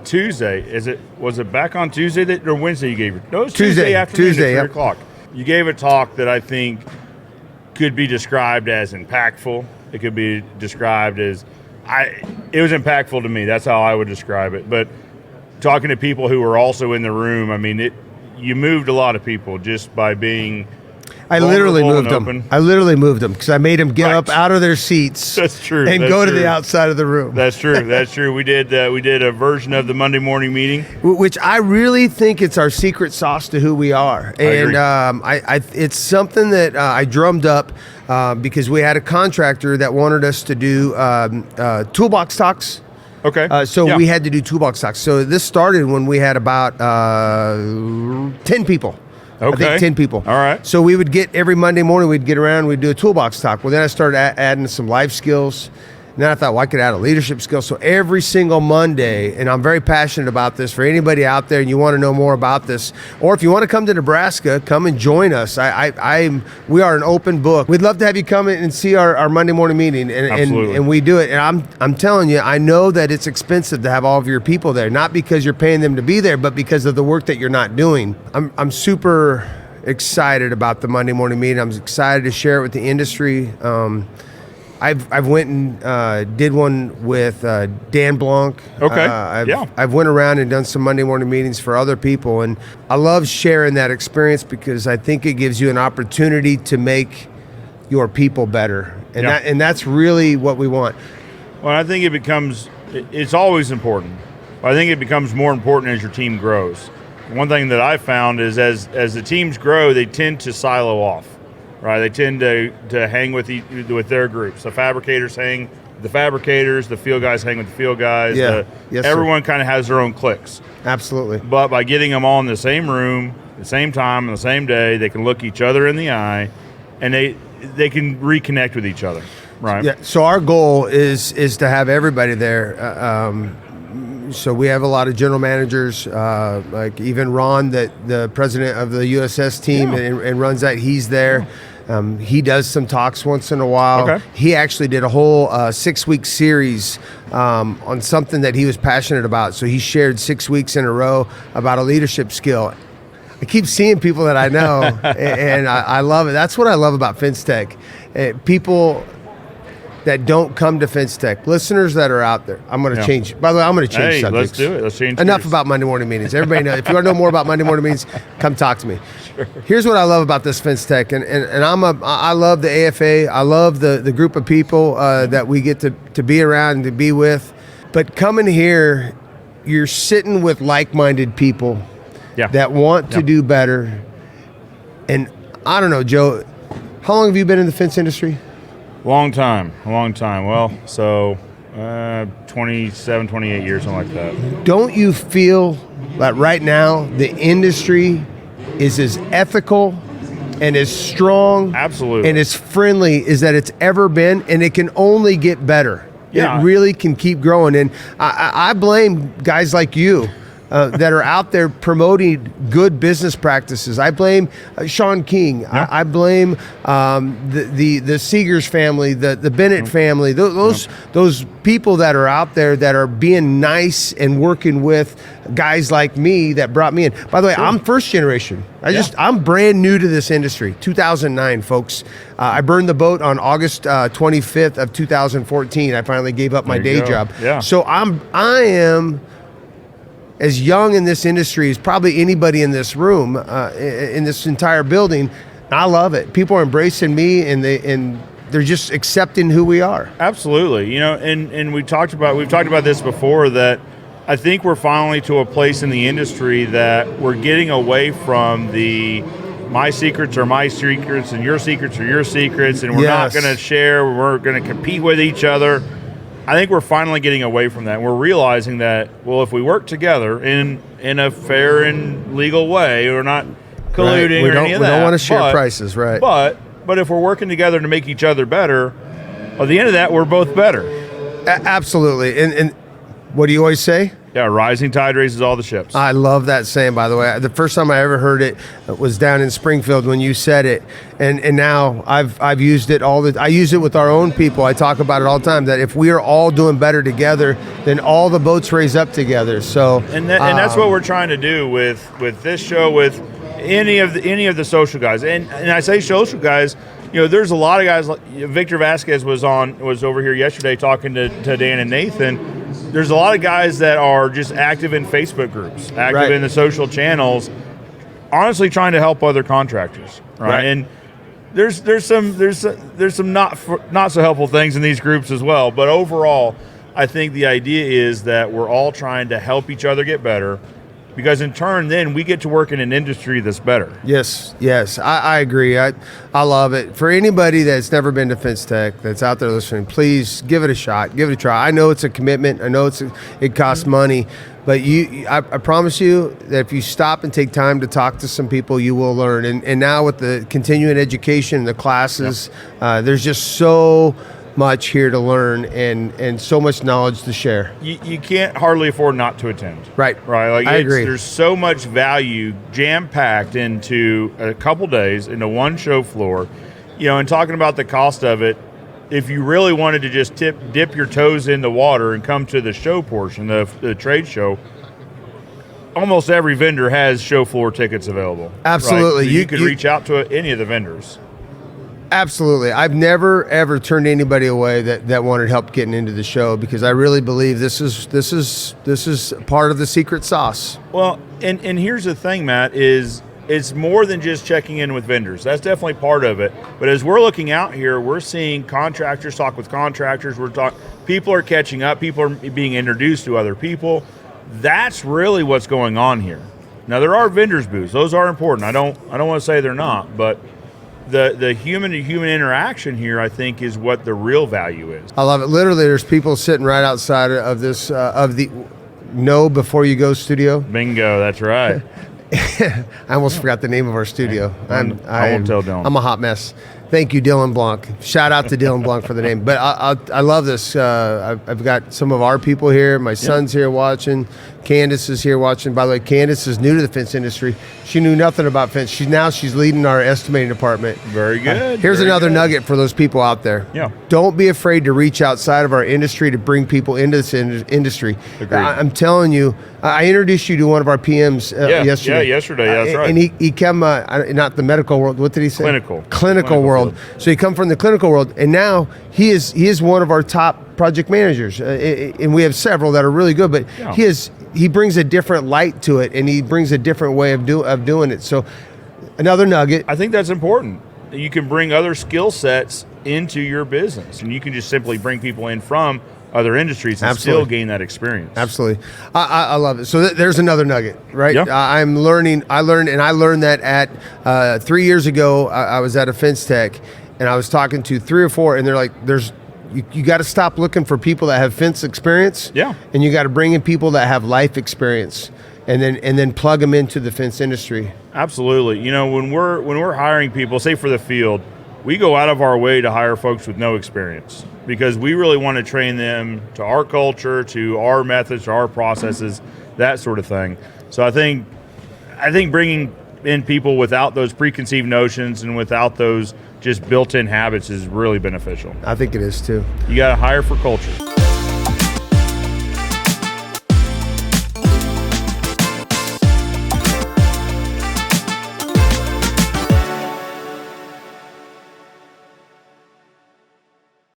Tuesday. Was it back on Tuesday or Wednesday you gave it? No, it was Tuesday afternoon at 3 o'clock. You gave a talk that I think could be described as impactful. It could be described as, it was impactful to me. That's how I would describe it. But talking to people who were also in the room, I mean, you moved a lot of people just by being I literally moved them because I made them get up out of their seats. That's true. And go to the outside of the room. That's true. That's true. We did a version of the Monday morning meeting, which I really think it's our secret sauce to who we are. And it's something that I drummed up because we had a contractor that wanted us to do toolbox talks. Okay. We had to do toolbox talks. So this started when we had about 10 people. Okay. I think 10 people. All right. So we would get, every Monday morning, we'd get around, we'd do a toolbox talk. Well, then I started adding some life skills. And then I thought, well, I could add a leadership skill. So every single Monday, and I'm very passionate about this, for anybody out there and you want to know more about this, or if you want to come to Nebraska, come and join us. We are an open book. We'd love to have you come in and see our Monday morning meeting, and we do it. And I'm telling you, I know that it's expensive to have all of your people there, not because you're paying them to be there, but because of the work that you're not doing. I'm super excited about the Monday morning meeting. I'm excited to share it with the industry. I've went and did one with Dan Blanc. Okay. I've went around and done some Monday morning meetings for other people, and I love sharing that experience because I think it gives you an opportunity to make your people better, and that's really what we want. Well, I think it's always important, but I think it becomes more important as your team grows. One thing that I found is as the teams grow, they tend to silo off. Right, they tend to hang with their groups. The fabricators hang with the fabricators. The field guys hang with the field guys. Everyone kind of has their own cliques. Absolutely. But by getting them all in the same room, the same time, on the same day, they can look each other in the eye, and they can reconnect with each other. Right. Yeah. So our goal is to have everybody there. So we have a lot of general managers, like even Ron, the president of the USS team, and runs that. He's there. He does some talks once in a while. Okay. He actually did a whole 6-week series on something that he was passionate about. So he shared 6 weeks in a row about a leadership skill. I keep seeing people that I know, and I love it. That's what I love about FenceTech. People that don't come to FenceTech, listeners that are out there. I'm going to change. By the way, I'm going to change subjects. Let's do it. Let's change. Enough about Monday morning meetings. Everybody knows. If you want to know more about Monday morning meetings, come talk to me. Sure. Here's what I love about this FenceTech, and I love the AFA. I love the group of people that we get to be around and to be with. But coming here, you're sitting with like-minded people that want to do better. And I don't know, Joe, how long have you been in the fence industry? Long time. Well, so 27, 28 years, something like that. Don't you feel that right now the industry is as ethical and as strong and as friendly as that it's ever been, and it can only get better? Yeah. It really can keep growing. And I blame guys like you that are out there promoting good business practices. I blame Sean King. Yeah. I blame the Seegers family, the Bennett family, those people that are out there that are being nice and working with guys like me that brought me in. By the way, I'm first generation. I'm brand new to this industry. 2009, folks. I burned the boat on August 25th of 2014. I finally gave up my day job. Yeah. So I am as young in this industry as probably anybody in this room, in this entire building. I love it. People are embracing me, and they're just accepting who we are. Absolutely. You know, and we've talked about this before, that I think we're finally to a place in the industry that we're getting away from the my secrets are my secrets and your secrets are your secrets, and we're not going to share, we're going to compete with each other. I think we're finally getting away from that. We're realizing that, well, if we work together in a fair and legal way, we're not colluding or any of that. We don't want to share prices, right? But if we're working together to make each other better, at the end of that, we're both better. Absolutely. And what do you always say? Yeah, rising tide raises all the ships. I love that saying, by the way. The first time I ever heard it was down in Springfield when you said it, and now I've used it I use it with our own people. I talk about it all the time, that if we are all doing better together, then all the boats raise up together. So and that's what we're trying to do with this show, with any of the social guys. And I say social guys, there's a lot of guys. Like Victor Vasquez was over here yesterday talking to Dan and Nathan. There's a lot of guys that are just active in Facebook groups, active in the social channels, honestly trying to help other contractors, right? And there's some not so helpful things in these groups as well. But overall, I think the idea is that we're all trying to help each other get better, because in turn, then we get to work in an industry that's better. Yes, I agree. I love it. For anybody that's never been to FenceTech, that's out there listening, please give it a shot, give it a try. I know it's a commitment. I know it costs money, but I promise you that if you stop and take time to talk to some people, you will learn. And now with the continuing education and the classes, there's just so much here to learn and so much knowledge to share. You can't hardly afford not to attend. Right. Like I agree. There's so much value jam-packed into a couple days into one show floor. And talking about the cost of it, if you really wanted to just dip your toes in the water and come to the show portion, the trade show, almost every vendor has show floor tickets available. Absolutely. Right? So you could reach out to any of the vendors. Absolutely. I've never ever turned anybody away that wanted help getting into the show, because I really believe this is part of the secret sauce. Well, and here's the thing, Matt, is it's more than just checking in with vendors. That's definitely part of it. But as we're looking out here, we're seeing contractors talk with contractors. People are catching up. People are being introduced to other people. That's really what's going on here. Now, there are vendors booths. Those are important. I don't want to say they're not, but the human-to-human interaction here, I think, is what the real value is. I love it. Literally, there's people sitting right outside of this of the Know Before You Go studio. Bingo, that's right. I almost forgot the name of our studio. I won't tell Dylan. I'm a hot mess. Thank you, Dylan Blanc. Shout out to Dylan Blanc for the name. But I love this. I've got some of our people here. My son's here watching. Candace is here watching. By the way, Candace is new to the fence industry. She knew nothing about fence. She's leading our estimating department. Very good. Here's another nugget for those people out there. Yeah. Don't be afraid to reach outside of our industry to bring people into this industry. Agreed. I'm telling you, I introduced you to one of our PMs yesterday. Yeah, yesterday. That's right. And he came, not the medical world. What did he say? Clinical world. Field. So he come from the clinical world, and now he is one of our top project managers. And we have several that are really good, but he brings a different light to it, and he brings a different way of doing it. So another nugget. I think that's important. You can bring other skill sets into your business, and you can just simply bring people in from other industries and still gain that experience. Absolutely. I love it. So there's another nugget, right? Yeah. I learned that at 3 years ago, I was at a FenceTech, and I was talking to 3 or 4, and they're like, you got to stop looking for people that have fence experience. Yeah. And you got to bring in people that have life experience, and then plug them into the fence industry. Absolutely. When we're hiring people, say for the field, we go out of our way to hire folks with no experience, because we really want to train them to our culture, to our methods, to our processes, that sort of thing. So I think bringing in people without those preconceived notions and without those just built-in habits is really beneficial. I think it is too. You got to hire for culture.